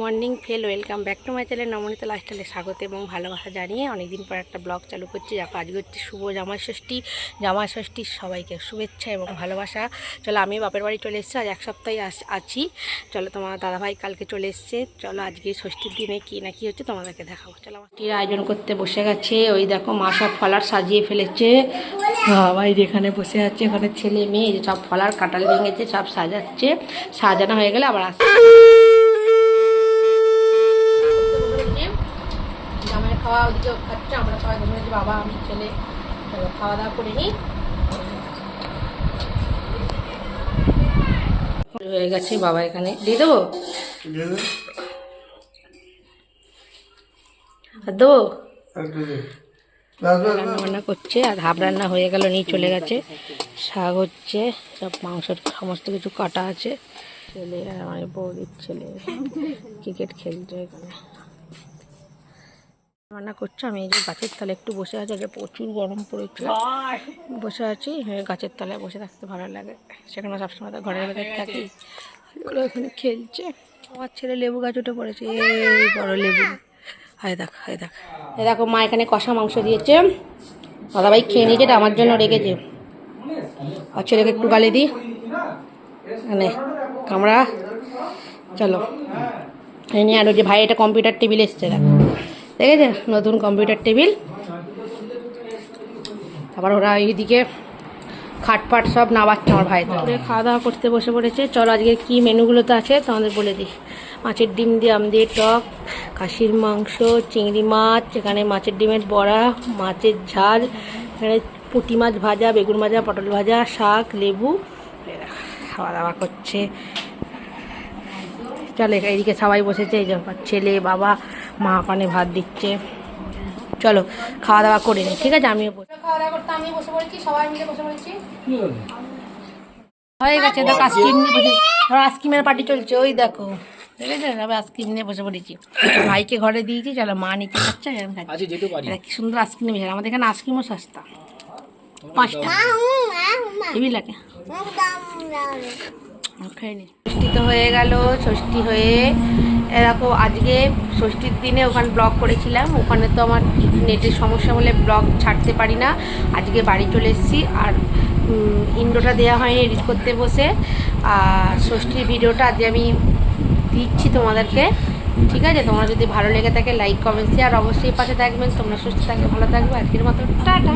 Morning ফেল welcome back to my channel Namanita লাইফস্টাইলে স্বাগত এবং ভালোবাসা জানিয়ে অনেকদিন পর একটা ব্লগ চালু করছি। দেখো আজকে হচ্ছে শুভ জামাষষ্ঠীর সবাইকে শুভেচ্ছা এবং ভালোবাসা। চলো আমি বাপের বাড়ি চলে এসেছি, আজ এক সপ্তাহে আছি। চলো তোমার দাদাভাই কালকে চলে এসছে। চলো আজকে ষষ্ঠীর দিনে কী না কী হচ্ছে তোমাদেরকে দেখাবো। চলো ষষ্ঠীর আয়োজন করতে বসে গেছে। ওই দেখো মা সব ফলার সাজিয়ে ফেলেছে। বাবাই এখানে বসে আছে, ওখানে ছেলে মেয়ে সব ফলার কাঁঠাল ভেঙেছে, সব সাজাচ্ছে। সাজানো হয়ে গেলে আবার আসছে। জামাই খাওয়া ওদিকে খাচ্ছে, আমরা সবাই ঘুমিয়ে গেছি, বাবা আমি ছেলে খাওয়া দাওয়া করে নিই। হয়ে গেছে, বাবা এখানে দিয়ে দেবো আর দেবো। রান্না বান্না করছে আর হাফ রান্না হয়ে গেল, নিয়ে চলে গেছে। শাক হচ্ছে, সব মাংসের সমস্ত কিছু কাটা আছে। ছেলে আর আমার বৌদির ছেলে ক্রিকেট খেলছে এখানে রান্না করছে। আমি এই যে গাছের তলায় একটু বসে আছি, আজকে প্রচুর গরম পড়েছে, বসে আছি। গাছের তলায় বসে থাকতে ভালো লাগে, সেখানে সবসময় তো ঘরের ভেতর থাকি। ওরা ওখানে খেলছে। আমার ছেলে লেবু গাছ উঠে পড়েছে, এই বড় লেবু। হায় দেখ হায় দেখ, এই দেখো মা এখানে কষা মাংস দিয়েছে, দাদাভাই খেয়ে নিয়েছে, এটা আমার জন্য রেখেছে। আর ছেলেকে একটু গালি দিই, মানে কামড়া। চলো এই নিয়ে, আর ওই যে ভাই এটা কম্পিউটার টেবিল এসছে, দেখো দেখেছে, নতুন কম্পিউটার টেবিল। তারপর ওরা এইদিকে খাটপাট সব নামাচ্ছে আমার ভাই। খাওয়া দাওয়া করতে বসে পড়েছে। চলো আজকে কী মেনুগুলোতে আছে তোমাদের বলে দিই। মাছের ডিম দিয়ে আম দিয়ে টক, খাসির মাংস, চিংড়ি মাছ, এখানে মাছের ডিমের বড়া, মাছের ঝাল, এখানে পুঁটি মাছ ভাজা, বেগুন ভাজা, পটল ভাজা, শাক, লেবু। খাওয়া দাওয়া করছে। চলো এইদিকে সবাই বসেছে, এই যে ছেলে বাবা মা পানে ভাত দিচ্ছে। চলো খাওয়া দাওয়া করে নিই, ঠিক আছে? আমিও খাওয়া দাওয়া করতে আমি বসে পড়েছি, সবাই মিলে বসে পড়েছি। হয়ে গেছে, দেখো আইসক্রিম নিয়ে বসে, ধরো আইসক্রিমের পার্টি চলছে, ওই দেখো দেখেছো, আমি আইসক্রিম নিয়ে বসে পড়েছি। ভাইকে ঘরে দিয়েছি, চলো মা নিচে খাচ্ছে, কি সুন্দর আইসক্রিম। আমাদের এখানে আইসক্রিমও সস্তা, 5 টাকা হেবি লাগে। ষষ্ঠী তো হয়ে গেল। ষষ্ঠী হয়ে এরকম আজকে ষষ্ঠীর দিনে ওখানে ব্লগ করেছিলাম, ওখানে তো আমার নেটের সমস্যা বলে ব্লগ ছাড়তে পারি না। আজকে বাড়ি চলে এসেছি, আর ইন্ডোটা দেওয়া হয়নি এডিট করতে বসে। আর ষষ্ঠীর ভিডিওটা আজকে আমি দিচ্ছি তোমাদেরকে, ঠিক আছে? তোমরা যদি ভালো লেগে থাকে লাইক কমেন্ট শেয়ার অবশ্যই পাশে থাকবেন। তোমরা সুস্থ থাকবে, ভালো থাকবে। আজকের মতো টাটা।